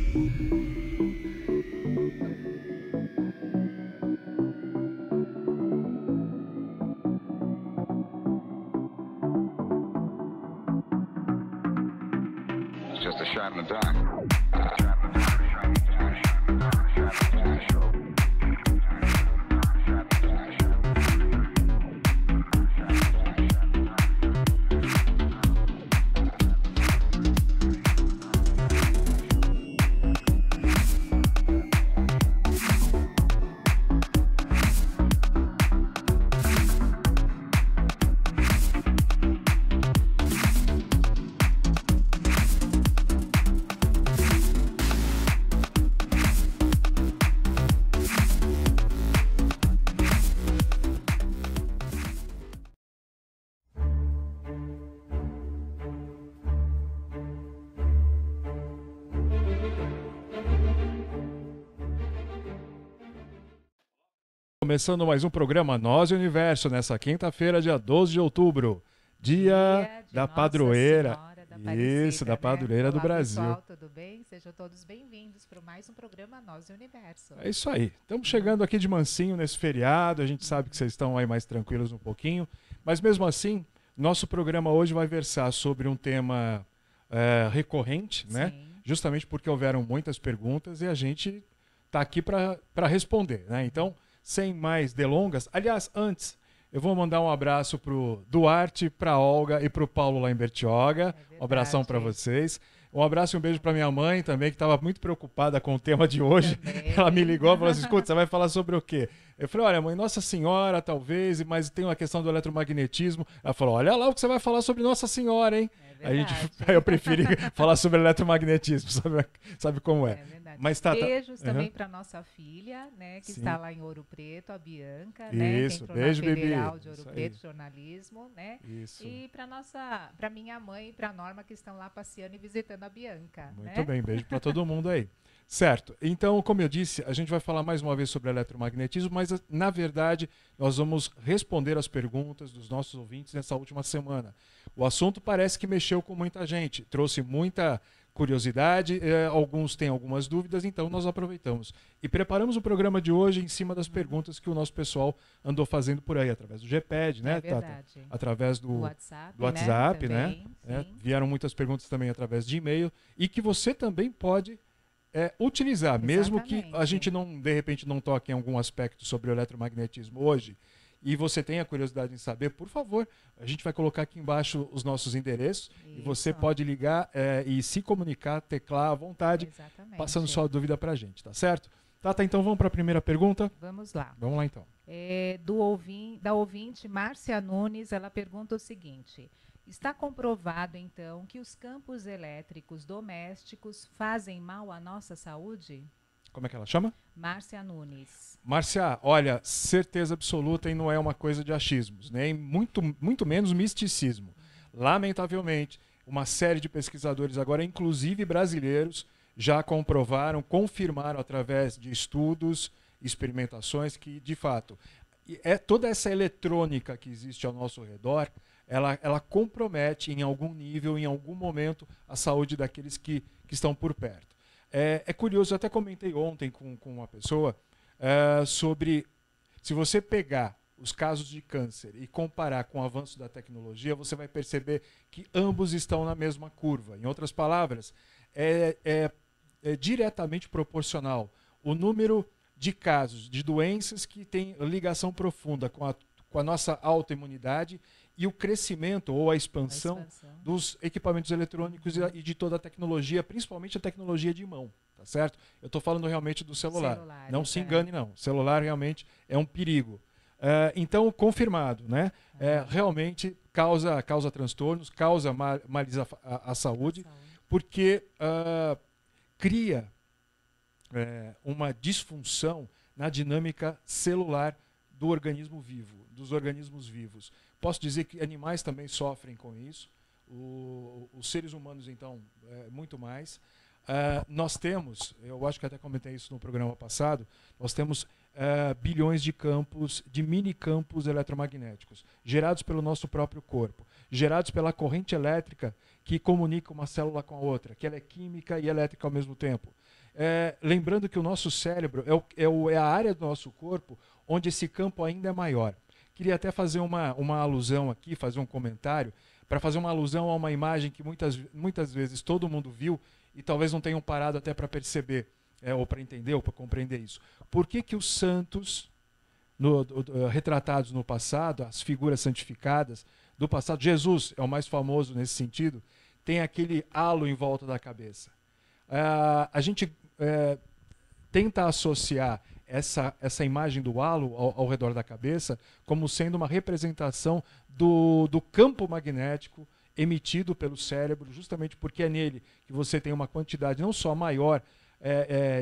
It's just a shot in the dark. Começando mais um programa Nós e Universo, nessa quinta-feira, dia 12 de outubro, dia da Nossa padroeira. Senhora da Aparecida, Isso, da padroeira do Olá, Brasil. pessoal, tudo bem? Sejam todos bem-vindos para mais um programa Nós e Universo. É isso aí. Estamos chegando aqui de mansinho nesse feriado. A gente sabe que vocês estão aí mais tranquilos um pouquinho. Mas mesmo assim, nosso programa hoje vai versar sobre um tema recorrente, né? Sim. Justamente porque houveram muitas perguntas e a gente está aqui para responder, né? Então, sem mais delongas. Aliás, antes, eu vou mandar um abraço pro Duarte, pra Olga e pro Paulo lá em Bertioga. Um abração para vocês. Um abraço e um beijo para minha mãe também, que estava muito preocupada com o tema de hoje. Também. Ela me ligou e falou assim: escuta, você vai falar sobre o quê? Eu falei: olha, mãe, Nossa Senhora, talvez, mas tem uma questão do eletromagnetismo. Ela falou: olha lá o que você vai falar sobre Nossa Senhora, hein? Aí eu preferi falar sobre eletromagnetismo, sabe como é? Verdade. Mas Beijos também para nossa filha, né, que está lá em Ouro Preto, a Bianca, né, Isso, que entrou beijo, na Federal Bibi. de Ouro Isso Preto, aí. jornalismo, né? Isso. E para minha mãe e para Norma, que estão lá passeando e visitando a Bianca. Muito bem, beijo para todo mundo aí. Certo, então, como eu disse, a gente vai falar mais uma vez sobre eletromagnetismo, mas, na verdade, nós vamos responder as perguntas dos nossos ouvintes nessa última semana. O assunto parece que mexeu com muita gente, trouxe muita curiosidade, alguns têm algumas dúvidas, então nós aproveitamos. E preparamos o programa de hoje em cima das perguntas que o nosso pessoal andou fazendo por aí, através do GPED, né, Tata? Através do WhatsApp, né? Vieram muitas perguntas também através de e-mail, e que você também pode utilizar, mesmo que a gente não, de repente, não toque em algum aspecto sobre o eletromagnetismo hoje, e você tenha curiosidade em saber, por favor, a gente vai colocar aqui embaixo os nossos endereços. Isso. E você pode ligar e se comunicar, teclar à vontade, passando sua dúvida para a gente, tá certo? Tata, então vamos para a primeira pergunta? Vamos lá. Vamos lá, então. Da ouvinte Márcia Nunes, ela pergunta o seguinte: está comprovado, então, que os campos elétricos domésticos fazem mal à nossa saúde? Como é que ela chama? Márcia Nunes. Márcia, olha, certeza absoluta, e não é uma coisa de achismos, nem muito menos misticismo. Lamentavelmente, uma série de pesquisadores agora, inclusive brasileiros, já comprovaram, confirmaram através de estudos, experimentações, que, de fato, toda essa eletrônica que existe ao nosso redor, ela compromete em algum nível, em algum momento, a saúde daqueles que estão por perto. É curioso, eu até comentei ontem com uma pessoa sobre, se você pegar os casos de câncer e comparar com o avanço da tecnologia, você vai perceber que ambos estão na mesma curva. Em outras palavras, é diretamente proporcional o número de casos de doenças que têm ligação profunda com a nossa autoimunidade e o crescimento ou a expansão dos equipamentos eletrônicos e de toda a tecnologia, principalmente a tecnologia de mão, tá certo? Eu estou falando realmente do celular. Não se engane, não. O celular realmente é um perigo. Então, confirmado, né? Realmente causa transtornos, maliza a saúde, porque cria uma disfunção na dinâmica celular do organismo vivo, dos organismos vivos. Posso dizer que animais também sofrem com isso, os seres humanos, então, muito mais. Nós temos, eu acho que até comentei isso no programa passado, nós temos bilhões de campos, de mini-campos eletromagnéticos, gerados pelo nosso próprio corpo, gerados pela corrente elétrica que comunica uma célula com a outra, que ela é química e elétrica ao mesmo tempo. Lembrando que o nosso cérebro é a área do nosso corpo onde esse campo ainda é maior. Queria até fazer uma alusão aqui, fazer um comentário, para fazer uma alusão a uma imagem que muitas vezes todo mundo viu e talvez não tenham parado até para perceber, ou para entender, ou para compreender isso. Por que que os santos, retratados no passado, as figuras santificadas do passado, Jesus é o mais famoso nesse sentido, tem aquele halo em volta da cabeça? A gente tenta associar essa imagem do halo ao redor da cabeça como sendo uma representação do campo magnético emitido pelo cérebro, justamente porque é nele que você tem uma quantidade não só maior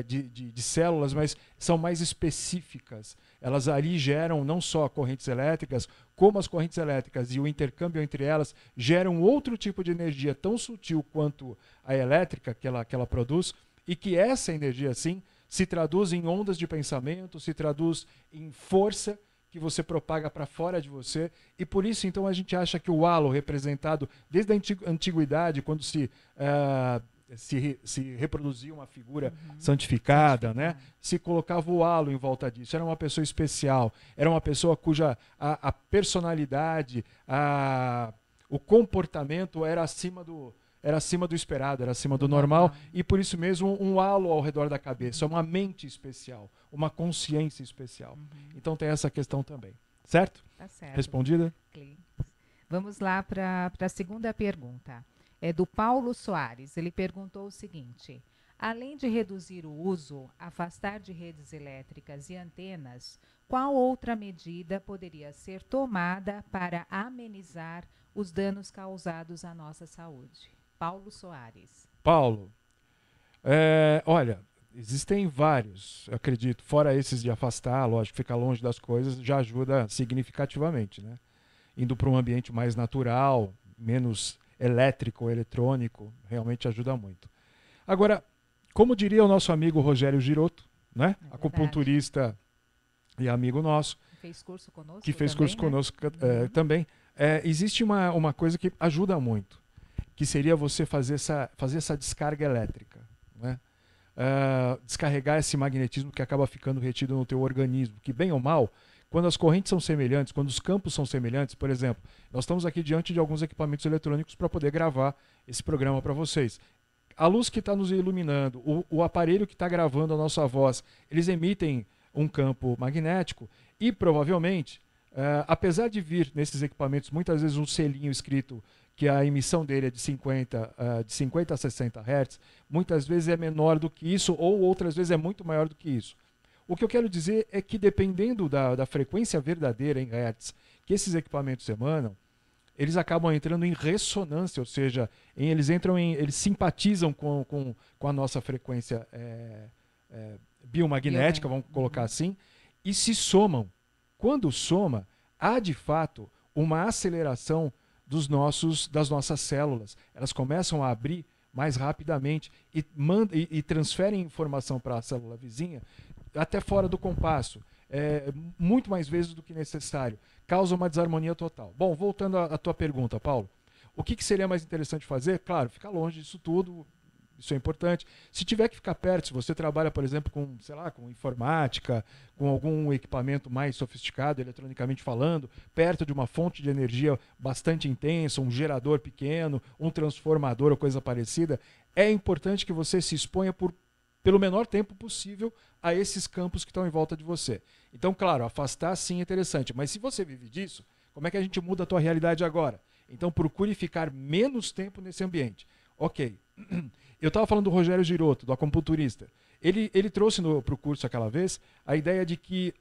de células, mas são mais específicas. Elas ali geram não só correntes elétricas, como as correntes elétricas e o intercâmbio entre elas geram outro tipo de energia tão sutil quanto a elétrica que ela produz, e que essa energia, sim, se traduz em ondas de pensamento, se traduz em força que você propaga para fora de você. E por isso, então, a gente acha que o halo representado desde a antiguidade, quando se reproduzia uma figura santificada, né? Se colocava o halo em volta disso. Era uma pessoa especial, era uma pessoa cuja a personalidade, o comportamento era acima do esperado, era acima do normal, e por isso mesmo um halo ao redor da cabeça, uma mente especial, uma consciência especial. Então tem essa questão também. Certo? Tá certo. Respondida? Vamos lá para a segunda pergunta. É do Paulo Soares. Ele perguntou o seguinte: além de reduzir o uso, afastar de redes elétricas e antenas, qual outra medida poderia ser tomada para amenizar os danos causados à nossa saúde? Paulo Soares. Paulo, olha, existem vários, eu acredito, fora esses de afastar, lógico, ficar longe das coisas já ajuda significativamente, né? Indo para um ambiente mais natural, menos elétrico ou eletrônico, realmente ajuda muito. Agora, como diria o nosso amigo Rogério Girotto, né? Acupunturista e amigo nosso, fez curso conosco que fez também, curso conosco também, existe uma coisa que ajuda muito, que seria você fazer essa descarga elétrica, né? Descarregar esse magnetismo que acaba ficando retido no teu organismo, que bem ou mal, quando as correntes são semelhantes, quando os campos são semelhantes, por exemplo, nós estamos aqui diante de alguns equipamentos eletrônicos para poder gravar esse programa para vocês. A luz que está nos iluminando, o aparelho que está gravando a nossa voz, eles emitem um campo magnético e provavelmente, apesar de vir nesses equipamentos muitas vezes um selinho escrito que a emissão dele é de 50 a 60 Hz, muitas vezes é menor do que isso, ou outras vezes é muito maior do que isso. O que eu quero dizer é que dependendo da frequência verdadeira em Hertz que esses equipamentos emanam, eles acabam entrando em ressonância, ou seja, eles simpatizam com a nossa frequência biomagnética, vamos colocar assim, e se somam. Quando soma, há de fato uma aceleração das nossas células. Elas começam a abrir mais rapidamente e transferem informação para a célula vizinha até fora do compasso, muito mais vezes do que necessário. Causa uma desarmonia total. Bom, voltando à tua pergunta, Paulo, o que seria mais interessante fazer? Claro, ficar longe disso tudo, isso é importante. Se tiver que ficar perto, se você trabalha, por exemplo, com informática, com algum equipamento mais sofisticado, eletronicamente falando, perto de uma fonte de energia bastante intensa, um gerador pequeno, um transformador ou coisa parecida, é importante que você se exponha pelo menor tempo possível a esses campos que estão em volta de você. Então, claro, afastar sim é interessante, mas se você vive disso, como é que a gente muda a tua realidade agora? Então, procure ficar menos tempo nesse ambiente. Ok. Eu estava falando do Rogério Girotto, do acupunturista. Ele trouxe para o curso aquela vez a ideia de que,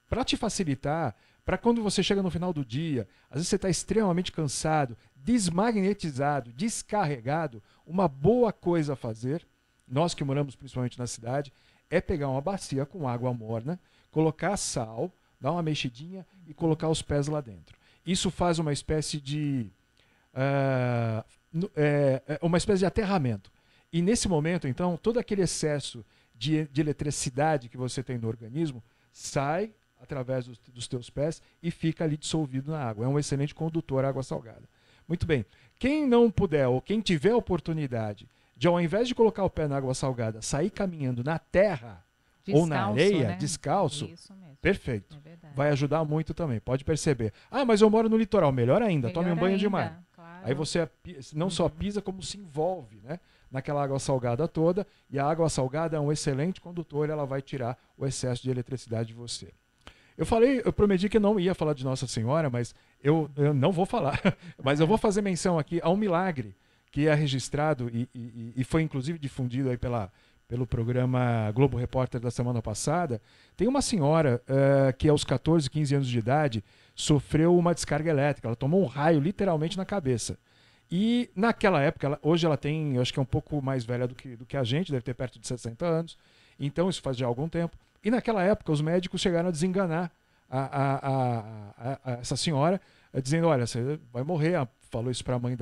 para te facilitar, para quando você chega no final do dia, às vezes você está extremamente cansado, desmagnetizado, descarregado, uma boa coisa a fazer, nós que moramos principalmente na cidade, é pegar uma bacia com água morna, colocar sal, dar uma mexidinha e colocar os pés lá dentro. Isso faz uma espécie de aterramento. E nesse momento, então, todo aquele excesso de eletricidade que você tem no organismo sai através dos teus pés e fica ali dissolvido na água. É um excelente condutor à água salgada. Muito bem. Quem não puder, ou quem tiver a oportunidade de, ao invés de colocar o pé na água salgada, sair caminhando na terra ou na areia, né? descalço, Isso mesmo. perfeito. É verdade. Vai ajudar muito também, pode perceber. Ah, mas eu moro no litoral, melhor ainda, tome um banho de mar. Claro. Aí você não só pisa, como se envolve, né, naquela água salgada toda, e a água salgada é um excelente condutor, ela vai tirar o excesso de eletricidade de você. Eu prometi que não ia falar de Nossa Senhora, mas eu não vou falar. Mas eu vou fazer menção aqui a um milagre que é registrado e foi inclusive difundido aí pelo programa Globo Repórter da semana passada. Tem uma senhora que aos 14, 15 anos de idade sofreu uma descarga elétrica. Ela tomou um raio literalmente na cabeça. E naquela época, hoje ela tem, eu acho que é um pouco mais velha do que a gente, deve ter perto de 60 anos. Então isso faz já algum tempo. E naquela época os médicos chegaram a desenganar essa senhora, dizendo, olha, você vai morrer. Falou isso para a mãe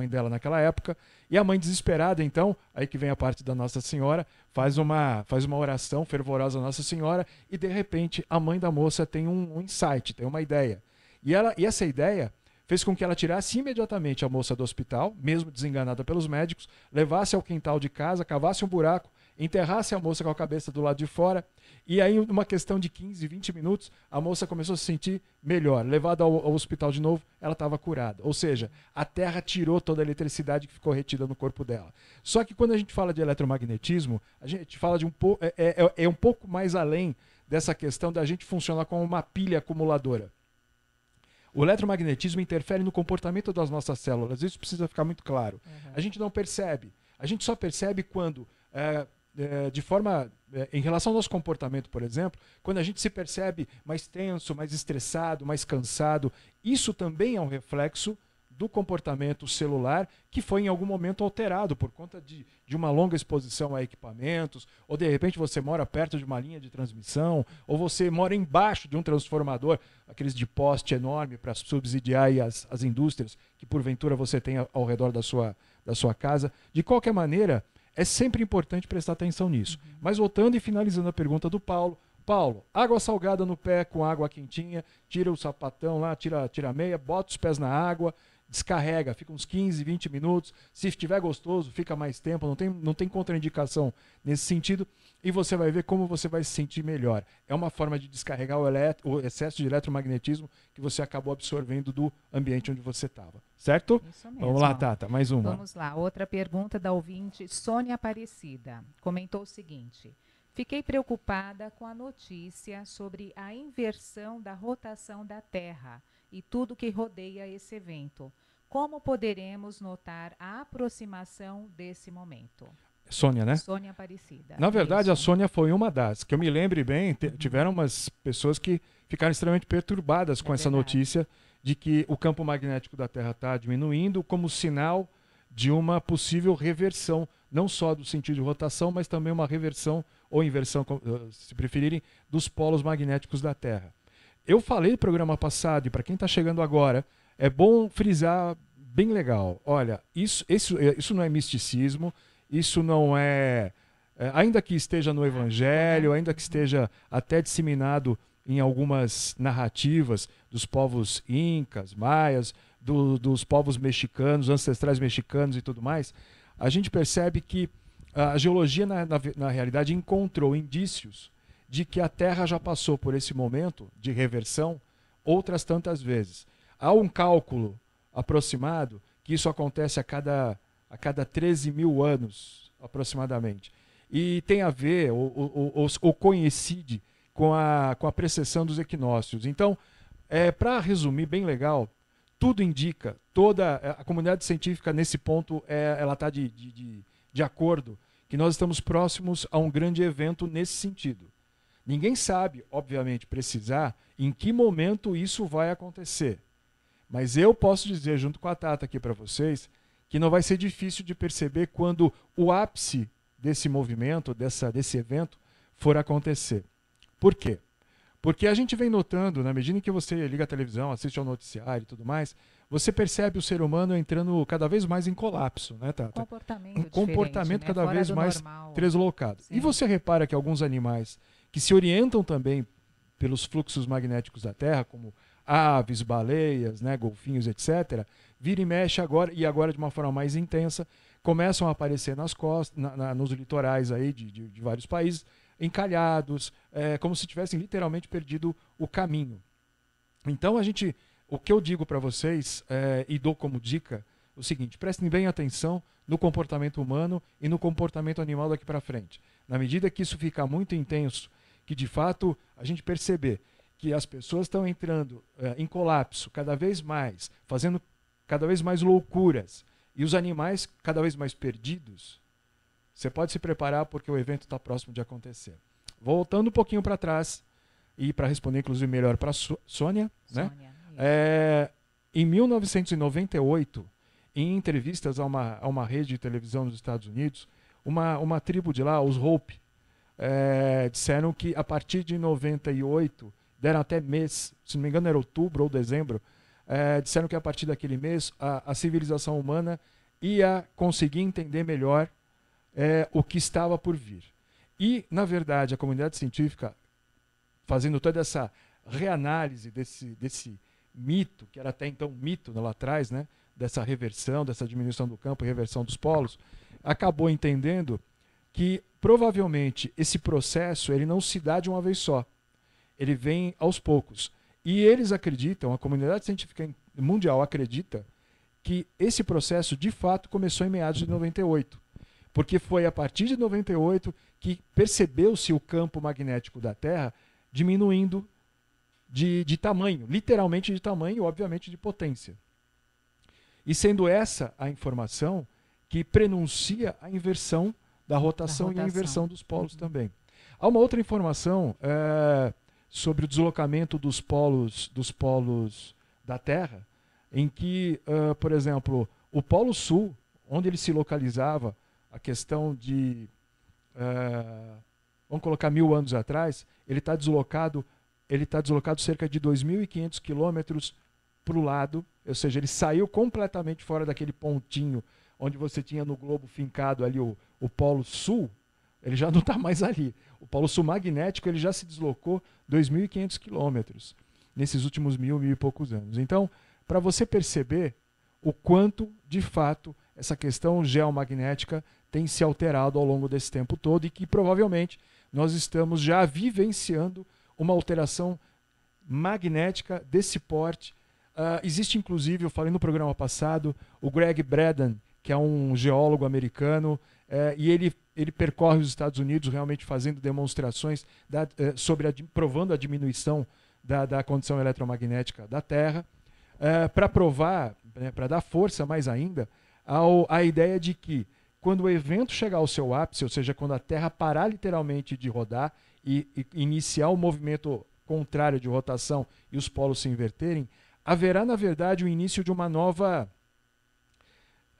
dela naquela época. E a mãe desesperada, então, aí que vem a parte da Nossa Senhora, faz uma oração fervorosa à Nossa Senhora e, de repente, a mãe da moça tem um insight, tem uma ideia. E essa ideia fez com que ela tirasse imediatamente a moça do hospital, mesmo desenganada pelos médicos, levasse ao quintal de casa, cavasse um buraco, enterrasse a moça com a cabeça do lado de fora, e aí, numa questão de 15, 20 minutos, a moça começou a se sentir melhor. Levada ao hospital de novo, ela estava curada. Ou seja, a Terra tirou toda a eletricidade que ficou retida no corpo dela. Só que quando a gente fala de eletromagnetismo, a gente fala de um pouco mais além dessa questão da gente funcionar como uma pilha acumuladora. O eletromagnetismo interfere no comportamento das nossas células. Isso precisa ficar muito claro. Uhum. A gente não percebe. A gente só percebe quando... em relação ao nosso comportamento, por exemplo, quando a gente se percebe mais tenso, mais estressado, mais cansado, isso também é um reflexo do comportamento celular que foi em algum momento alterado por conta de uma longa exposição a equipamentos, ou de repente você mora perto de uma linha de transmissão, ou você mora embaixo de um transformador, aqueles de poste enorme para subsidiar as indústrias que porventura você tem ao redor da sua casa. De qualquer maneira, é sempre importante prestar atenção nisso. Uhum. Mas voltando e finalizando a pergunta do Paulo. Paulo, água salgada no pé com água quentinha, tira o sapatão lá, tira a meia, bota os pés na água, descarrega, fica uns 15, 20 minutos. Se estiver gostoso, fica mais tempo, não tem contraindicação nesse sentido. E você vai ver como você vai se sentir melhor. É uma forma de descarregar o excesso de eletromagnetismo que você acabou absorvendo do ambiente onde você estava. Certo? Isso mesmo. Vamos lá, Tata, mais uma. Vamos lá. Outra pergunta da ouvinte Sônia Aparecida. Comentou o seguinte: fiquei preocupada com a notícia sobre a inversão da rotação da Terra e tudo que rodeia esse evento. Como poderemos notar a aproximação desse momento? Sônia, né? Sônia Aparecida. Na verdade, isso. A Sônia foi uma das. Que eu me lembre bem, tiveram umas pessoas que ficaram extremamente perturbadas com essa notícia de que o campo magnético da Terra está diminuindo como sinal de uma possível reversão, não só do sentido de rotação, mas também uma reversão ou inversão, se preferirem, dos polos magnéticos da Terra. Eu falei no programa passado, e para quem está chegando agora, é bom frisar bem legal. Olha, isso não é misticismo, isso não ainda que esteja no Evangelho, ainda que esteja até disseminado em algumas narrativas dos povos incas, maias, dos povos mexicanos, ancestrais mexicanos e tudo mais, a gente percebe que a geologia, na realidade, encontrou indícios de que a Terra já passou por esse momento de reversão outras tantas vezes. Há um cálculo aproximado que isso acontece a cada 13 mil anos, aproximadamente. E tem a ver, ou coincide, com a precessão dos equinócios. Então, para resumir bem legal, tudo indica, toda a comunidade científica nesse ponto ela está de acordo que nós estamos próximos a um grande evento nesse sentido. Ninguém sabe, obviamente, precisar em que momento isso vai acontecer. Mas eu posso dizer, junto com a Tata aqui para vocês, que não vai ser difícil de perceber quando o ápice desse movimento, desse evento, for acontecer. Por quê? Porque a gente vem notando, na medida em que você liga a televisão, assiste ao noticiário e tudo mais, você percebe o ser humano entrando cada vez mais em colapso, né, Tata? Um comportamento cada vez mais normal. Deslocado. Sim. E você repara que alguns animais que se orientam também pelos fluxos magnéticos da Terra, como aves, baleias, né, golfinhos, etc., vira e mexe agora, e agora de uma forma mais intensa, começam a aparecer nas costas, nos litorais aí de vários países, encalhados, como se tivessem literalmente perdido o caminho. Então o que eu digo para vocês e dou como dica é o seguinte: prestem bem atenção no comportamento humano e no comportamento animal daqui para frente. Na medida que isso ficar muito intenso, que de fato a gente perceber que as pessoas estão entrando em colapso cada vez mais, fazendo cada vez mais loucuras, e os animais cada vez mais perdidos, você pode se preparar porque o evento está próximo de acontecer. Voltando um pouquinho para trás, e para responder inclusive melhor para a Sônia, né? Em 1998, em entrevistas a uma rede de televisão nos Estados Unidos, uma tribo de lá, os Hopi, disseram que a partir de 98, deram até mês, se não me engano era outubro ou dezembro, disseram que a partir daquele mês a civilização humana ia conseguir entender melhor o que estava por vir. E, na verdade, a comunidade científica, fazendo toda essa reanálise desse mito, que era até então mito lá atrás, né, dessa reversão, dessa diminuição do campo e reversão dos polos, acabou entendendo que provavelmente esse processo ele não se dá de uma vez só. Ele vem aos poucos. E eles acreditam, a comunidade científica mundial acredita, que esse processo de fato começou em meados de 98. Porque foi a partir de 98 que percebeu-se o campo magnético da Terra diminuindo de tamanho, literalmente de tamanho e obviamente de potência. E sendo essa a informação que prenuncia a inversão da rotação e a inversão dos polos também. Há uma outra informação sobre o deslocamento dos polos da Terra, em que, por exemplo, o Polo Sul, onde ele se localizava, a questão de, vamos colocar 1000 anos atrás, ele está deslocado cerca de 2.500 quilômetros para o lado, ou seja, ele saiu completamente fora daquele pontinho onde você tinha no globo fincado ali o Polo Sul, ele já não está mais ali. O Polo Sul magnético ele já se deslocou 2.500 quilômetros nesses últimos 1000 e poucos anos. Então, para você perceber o quanto, de fato, essa questão geomagnética tem se alterado ao longo desse tempo todo e que provavelmente nós estamos já vivenciando uma alteração magnética desse porte. Existe, inclusive, eu falei no programa passado, o Greg Braden, que é um geólogo americano, e ele percorre os Estados Unidos realmente fazendo demonstrações provando a diminuição da condição eletromagnética da Terra, para provar, para dar força mais ainda à ideia de que quando o evento chegar ao seu ápice, ou seja, quando a Terra parar literalmente de rodar e iniciar o movimento contrário de rotação e os polos se inverterem, haverá, na verdade, o início de uma nova...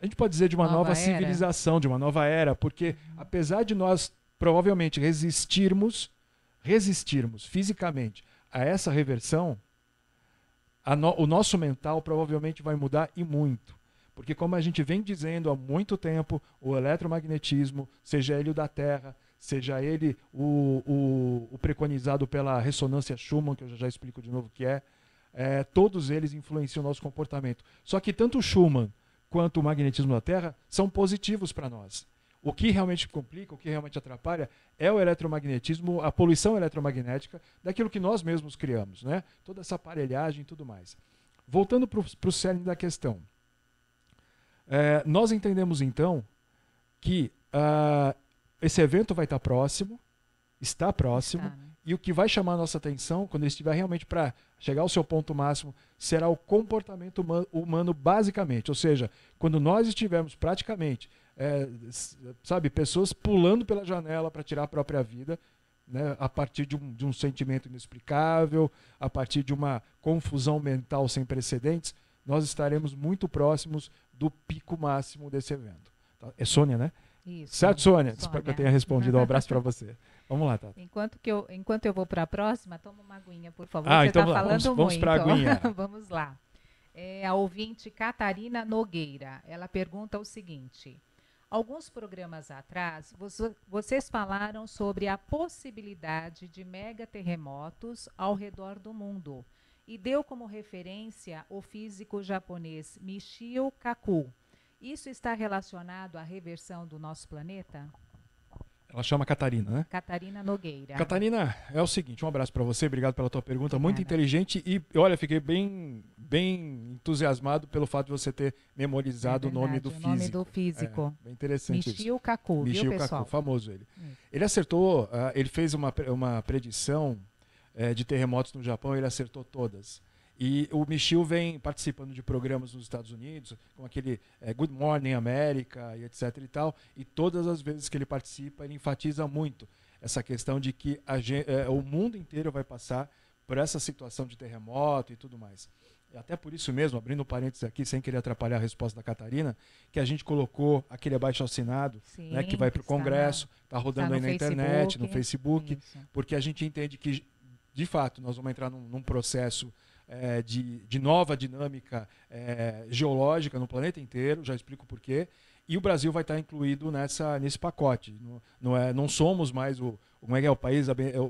A gente pode dizer de uma nova civilização, de uma nova era, porque apesar de nós provavelmente resistirmos fisicamente a essa reversão, o nosso mental provavelmente vai mudar e muito. Porque como a gente vem dizendo há muito tempo, o eletromagnetismo, seja ele o da Terra, seja ele o preconizado pela ressonância Schumann, que eu já explico de novo o que todos eles influenciam o nosso comportamento. Só que tanto o Schumann quanto o magnetismo da Terra são positivos para nós. O que realmente complica, o que realmente atrapalha é o eletromagnetismo, a poluição eletromagnética daquilo que nós mesmos criamos, né? Toda essa aparelhagem e tudo mais. Voltando para o cerne da questão. Nós entendemos então que esse evento vai estar próximo, está próximo, né? E o que vai chamar a nossa atenção, quando ele estiver realmente para chegar ao seu ponto máximo, será o comportamento humano basicamente. Ou seja, quando nós estivermos praticamente, pessoas pulando pela janela para tirar a própria vida, né, a partir de um sentimento inexplicável, a partir de uma confusão mental sem precedentes, nós estaremos muito próximos do pico máximo desse evento. Tá? É Sônia, né? Isso. Certo, Sônia? Espero que eu tenha respondido. Um abraço para você. Vamos lá, Tata. Enquanto eu vou para a próxima, toma uma aguinha, por favor. Você então está falando muito. Vamos para a aguinha. Vamos lá. A ouvinte Catarina Nogueira, ela pergunta o seguinte: alguns programas atrás, vocês falaram sobre a possibilidade de megaterremotos ao redor do mundo e deu como referência o físico japonês Michio Kaku. Isso está relacionado à reversão do nosso planeta? Ela chama Catarina, né? Catarina Nogueira. Catarina, é o seguinte, um abraço para você, obrigado pela tua pergunta, muito Obrigada. inteligente e, olha, fiquei bem entusiasmado pelo fato de você ter memorizado o nome do O físico. nome do físico. Bem interessante isso. Michio Kaku, viu, Michio pessoal? Kaku, famoso ele. Isso. Ele acertou, ele fez uma predição de terremotos no Japão, ele acertou todas. E o Michio vem participando de programas nos Estados Unidos, como aquele Good Morning America e etc e tal, e todas as vezes que ele participa, ele enfatiza muito essa questão de que o mundo inteiro vai passar por essa situação de terremoto e tudo mais. E até por isso mesmo, abrindo um parênteses aqui, sem querer atrapalhar a resposta da Catarina, que a gente colocou aquele abaixo-assinado, Sim, né, que vai para o Congresso, está rodando aí na internet, no Facebook, Isso. porque a gente entende que, de fato, nós vamos entrar num processo de nova dinâmica geológica no planeta inteiro, já explico por quê, e o Brasil vai estar incluído nesse pacote. Não somos mais o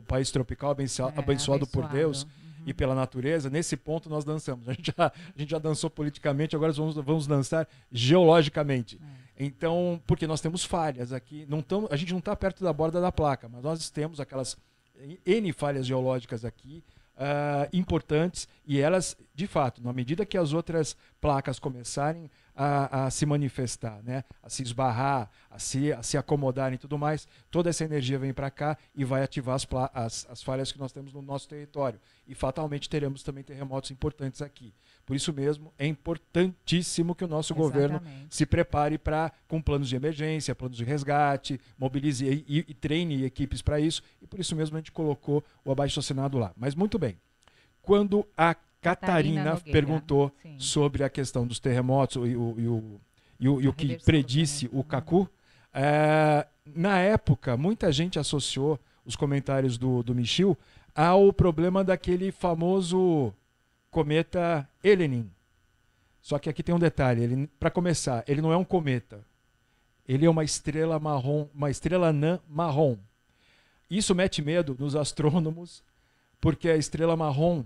país tropical abençoado por Deus e pela natureza. Nesse ponto nós dançamos. A gente já dançou politicamente, agora vamos dançar geologicamente. Então, porque nós temos falhas aqui, a gente não está perto da borda da placa, mas nós temos aquelas N falhas geológicas aqui, importantes, e elas, de fato, na medida que as outras placas começarem a se manifestar, né, a se esbarrar, a se acomodarem e tudo mais, toda essa energia vem para cá e vai ativar as falhas que nós temos no nosso território. E fatalmente teremos também terremotos importantes aqui. Por isso mesmo, é importantíssimo que o nosso governo se prepare com planos de emergência, planos de resgate, mobilize e treine equipes para isso. E por isso mesmo a gente colocou o abaixo-assinado lá. Mas muito bem. Quando a Catarina perguntou sobre a questão dos terremotos e o que predisse o Kaku, na época, muita gente associou os comentários do Michio ao problema daquele famoso cometa Elenin. Só que aqui tem um detalhe, para começar, ele não é um cometa. Ele é uma estrela marrom, uma estrela anã marrom. Isso mete medo nos astrônomos, porque a estrela marrom,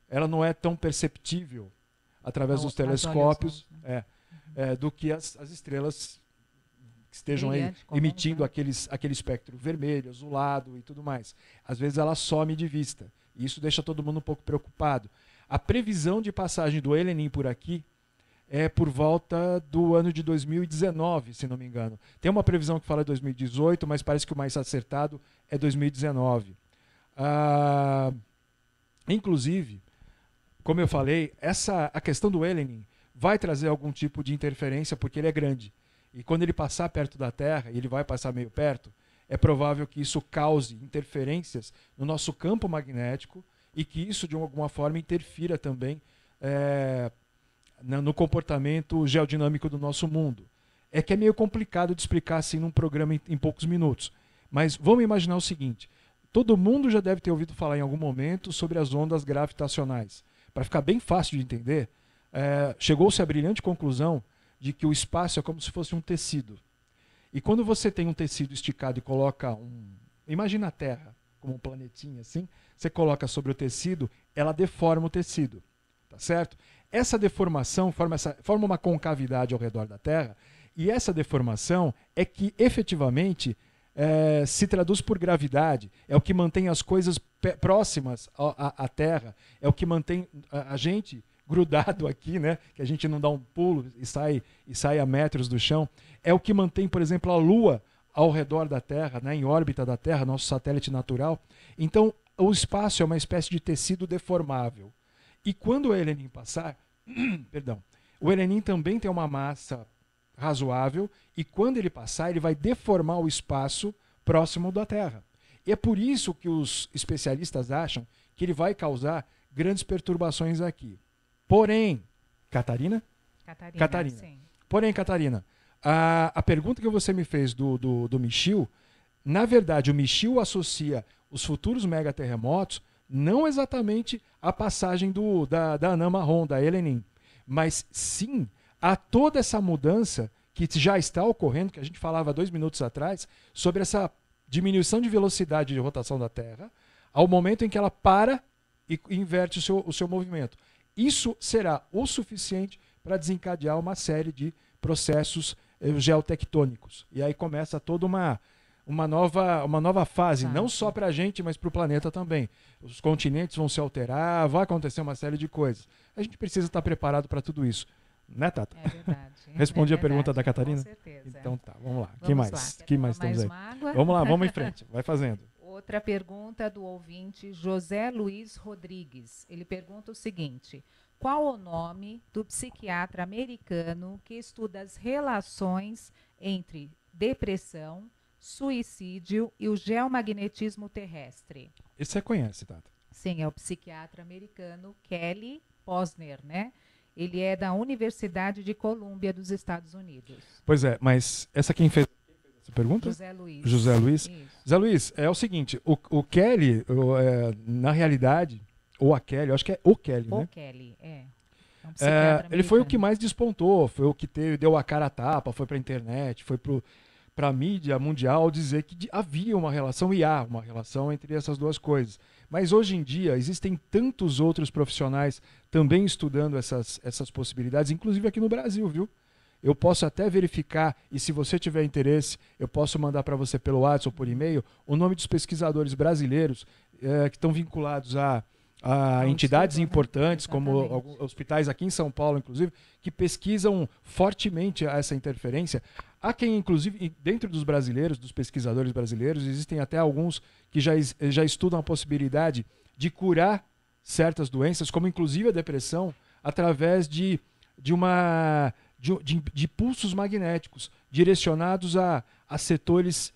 ela não é tão perceptível através dos telescópios do que as estrelas que estejam aí emitindo aquele espectro vermelho, azulado e tudo mais. Às vezes ela some de vista. E isso deixa todo mundo um pouco preocupado. A previsão de passagem do Elenin por aqui é por volta do ano de 2019, se não me engano. Tem uma previsão que fala 2018, mas parece que o mais acertado é 2019. Inclusive, como eu falei, a questão do Elenin vai trazer algum tipo de interferência porque ele é grande. E quando ele passar perto da Terra, e ele vai passar meio perto, é provável que isso cause interferências no nosso campo magnético e que isso, de alguma forma, interfira também no comportamento geodinâmico do nosso mundo. É que é meio complicado de explicar assim num programa em poucos minutos. Mas vamos imaginar o seguinte, todo mundo já deve ter ouvido falar em algum momento sobre as ondas gravitacionais. Para ficar bem fácil de entender, chegou-se à brilhante conclusão de que o espaço é como se fosse um tecido. E quando você tem um tecido esticado e coloca imagina a Terra como um planetinha assim, você coloca sobre o tecido, ela deforma o tecido, tá certo? Essa deformação forma uma concavidade ao redor da Terra, e essa deformação é que efetivamente se traduz por gravidade, é o que mantém as coisas próximas à Terra, é o que mantém a gente grudado aqui, né? Que a gente não dá um pulo e sai a metros do chão, é o que mantém, por exemplo, a Lua ao redor da Terra, né? Em órbita da Terra, nosso satélite natural. Então, o espaço é uma espécie de tecido deformável. E quando o Elenin passar, o Elenin também tem uma massa razoável, e quando ele passar, ele vai deformar o espaço próximo da Terra. E é por isso que os especialistas acham que ele vai causar grandes perturbações aqui. Porém, Catarina? Catarina. Sim. Porém, Catarina, a pergunta que você me fez do Michio, na verdade, o Michio associa os futuros megaterremotos não exatamente à passagem da anã marrom, da Elenin, mas sim a toda essa mudança que já está ocorrendo, que a gente falava 2 minutos atrás, sobre essa diminuição de velocidade de rotação da Terra, ao momento em que ela para e inverte o seu movimento. Isso será o suficiente para desencadear uma série de processos geotectônicos. E aí começa toda uma nova fase, não só para a gente, mas para o planeta também. Os continentes vão se alterar, vai acontecer uma série de coisas. A gente precisa estar preparado para tudo isso. Né, Tata? É verdade. Respondi a pergunta da Catarina? Com certeza. Então tá, vamos lá. Vamos Quem mais? lá. Quem mais temos aí? Água? Vamos lá, vamos em frente. Vai fazendo. Outra pergunta do ouvinte José Luiz Rodrigues. Ele pergunta o seguinte: qual o nome do psiquiatra americano que estuda as relações entre depressão, suicídio e o geomagnetismo terrestre? Esse você conhece, Tata? Sim, é o psiquiatra americano Kelly Posner, né? Ele é da Universidade de Colômbia dos Estados Unidos. Pois é, mas quem fez essa pergunta? José Luiz. José Luiz. Isso. José Luiz, é o seguinte, o Kelly, na realidade, ou a Kelly, eu acho que é o Kelly, né? O Kelly, é. É um psiquiatra Ele foi o que americano. mais despontou, foi o que deu a cara a tapa, foi para a internet, foi para a mídia mundial dizer que havia uma relação, e há uma relação entre essas duas coisas. Mas hoje em dia existem tantos outros profissionais também estudando essas possibilidades, inclusive aqui no Brasil, viu? Eu posso até verificar, e se você tiver interesse, eu posso mandar para você pelo WhatsApp ou por e-mail o nome dos pesquisadores brasileiros que estão vinculados a entidades estudo, né? importantes, como Exatamente. alguns hospitais aqui em São Paulo, inclusive, que pesquisam fortemente essa interferência. Há quem, inclusive, dentro dos brasileiros, dos pesquisadores brasileiros, existem até alguns que já estudam a possibilidade de curar certas doenças, como inclusive a depressão, através de pulsos magnéticos direcionados a setores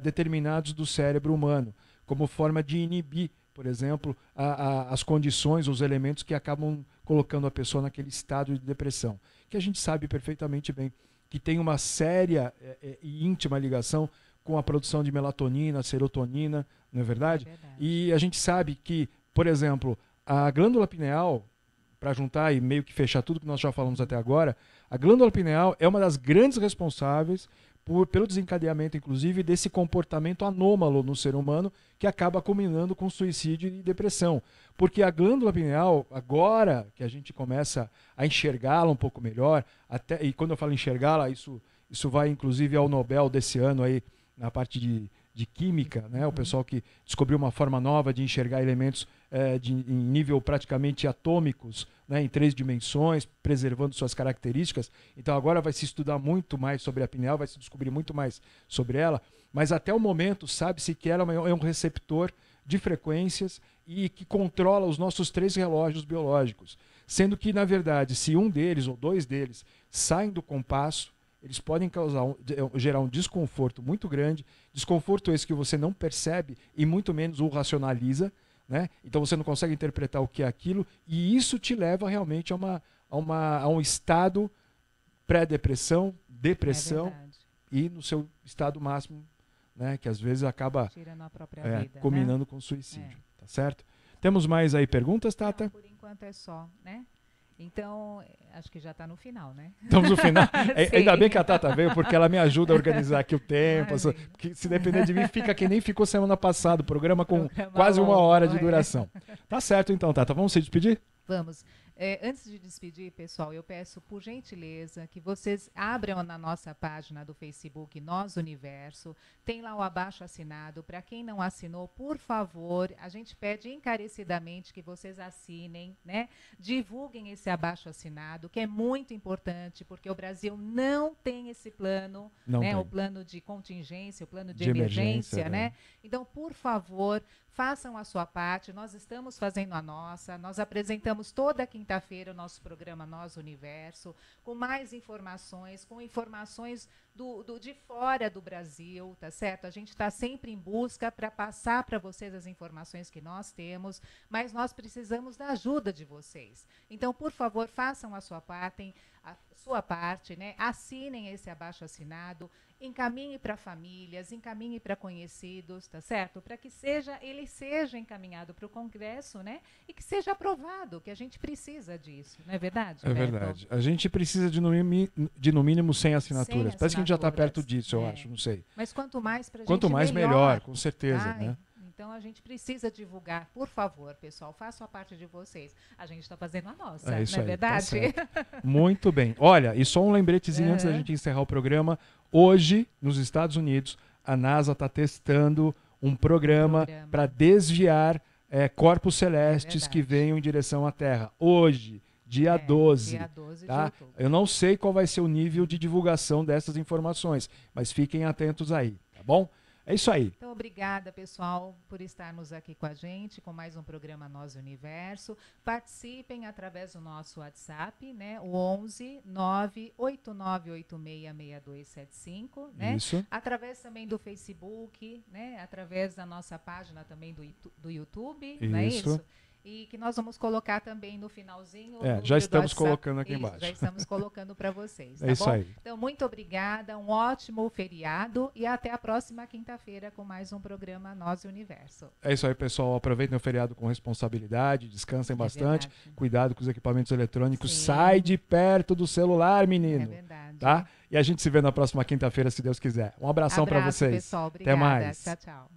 determinados do cérebro humano, como forma de inibir, por exemplo, as condições, os elementos que acabam colocando a pessoa naquele estado de depressão, que a gente sabe perfeitamente bem que tem uma séria e íntima ligação com a produção de melatonina, serotonina, não é verdade? É verdade. E a gente sabe que, por exemplo, a glândula pineal, para juntar e meio que fechar tudo que nós já falamos até agora, a glândula pineal é uma das grandes responsáveis pelo desencadeamento, inclusive, desse comportamento anômalo no ser humano que acaba culminando com suicídio e depressão. Porque a glândula pineal, agora que a gente começa a enxergá-la um pouco melhor, e quando eu falo enxergá-la, isso vai inclusive ao Nobel desse ano aí, na parte de química, né? O pessoal que descobriu uma forma nova de enxergar elementos em nível praticamente atômicos, né? Em 3 dimensões, preservando suas características. Então agora vai se estudar muito mais sobre a pineal, vai se descobrir muito mais sobre ela, mas até o momento sabe-se que ela é um receptor de frequências e que controla os nossos 3 relógios biológicos. Sendo que, na verdade, se um deles ou 2 deles saem do compasso, eles podem gerar um desconforto muito grande, desconforto esse que você não percebe e muito menos o racionaliza, né? Então você não consegue interpretar o que é aquilo, e isso te leva realmente a um estado pré-depressão, depressão, É verdade. e no seu estado máximo, né? Que às vezes acaba Tirando a própria vida, combinando com suicídio. Tá certo? Temos mais aí perguntas, né? Tata? Não, por enquanto é só, né? Então, acho que já está no final, né? Estamos no final. Ainda Sim. bem que a Tata veio, porque ela me ajuda a organizar aqui o tempo. Imagina. Porque se depender de mim, fica que nem ficou semana passada, o programa com Programa quase 1 longo, hora de é. duração. Tá certo então, Tata. Vamos se despedir? Vamos. Antes de despedir, pessoal, eu peço, por gentileza, que vocês abram na nossa página do Facebook Nós Universo. Tem lá o abaixo-assinado. Para quem não assinou, por favor, a gente pede encarecidamente que vocês assinem, né? Divulguem esse abaixo-assinado, que é muito importante, porque o Brasil não tem esse plano, Não né? tem. O plano de contingência, o plano de De emergência, emergência, né? né? Então, por favor, façam a sua parte. Nós estamos fazendo a nossa. Nós apresentamos toda quinta-feira o nosso programa Nós Universo, com mais informações, com informações de fora do Brasil, tá certo? A gente está sempre em busca para passar para vocês as informações que nós temos, mas nós precisamos da ajuda de vocês. Então, por favor, façam a sua parte, né? Assinem esse abaixo-assinado, encaminhe para famílias, encaminhe para conhecidos, tá certo? Para que ele seja encaminhado para o Congresso, né? E que seja aprovado, que a gente precisa disso, não é verdade? É Beto? verdade. A gente precisa de no mínimo 100 assinaturas. 100 Parece que a gente já está assinaturas. perto disso, eu É. acho, não sei. Mas quanto mais para a gente Quanto mais melhor, com certeza, tá? né? Então a gente precisa divulgar, por favor, pessoal, façam a parte de vocês. A gente está fazendo a nossa, É isso não é aí, tá verdade? certo. Muito bem. Olha, e só um lembretezinho antes da gente encerrar o programa. Hoje, nos Estados Unidos, a NASA está testando um programa para desviar corpos celestes que venham em direção à Terra. Hoje, dia 12. Dia 12 tá? de outubro. Eu não sei qual vai ser o nível de divulgação dessas informações, mas fiquem atentos aí, tá bom? É isso aí. Então, obrigada, pessoal, por estarmos aqui com a gente, com mais um programa Nós Universo. Participem através do nosso WhatsApp, né? O 11 989866275, né? Isso. Através também do Facebook, né? Através da nossa página também do YouTube, não é isso? E que nós vamos colocar também no finalzinho. Já estamos colocando aqui embaixo. Já estamos colocando para vocês, tá É isso bom? aí. Então, muito obrigada, um ótimo feriado e até a próxima quinta-feira com mais um programa Nós e Universo. É isso aí, pessoal. Aproveitem o feriado com responsabilidade, descansem bastante, cuidado com os equipamentos eletrônicos, sai de perto do celular, menino. É verdade. Tá? E a gente se vê na próxima quinta-feira, se Deus quiser. Um abração para vocês. Pessoal. Obrigada. Até mais. Tchau, tchau.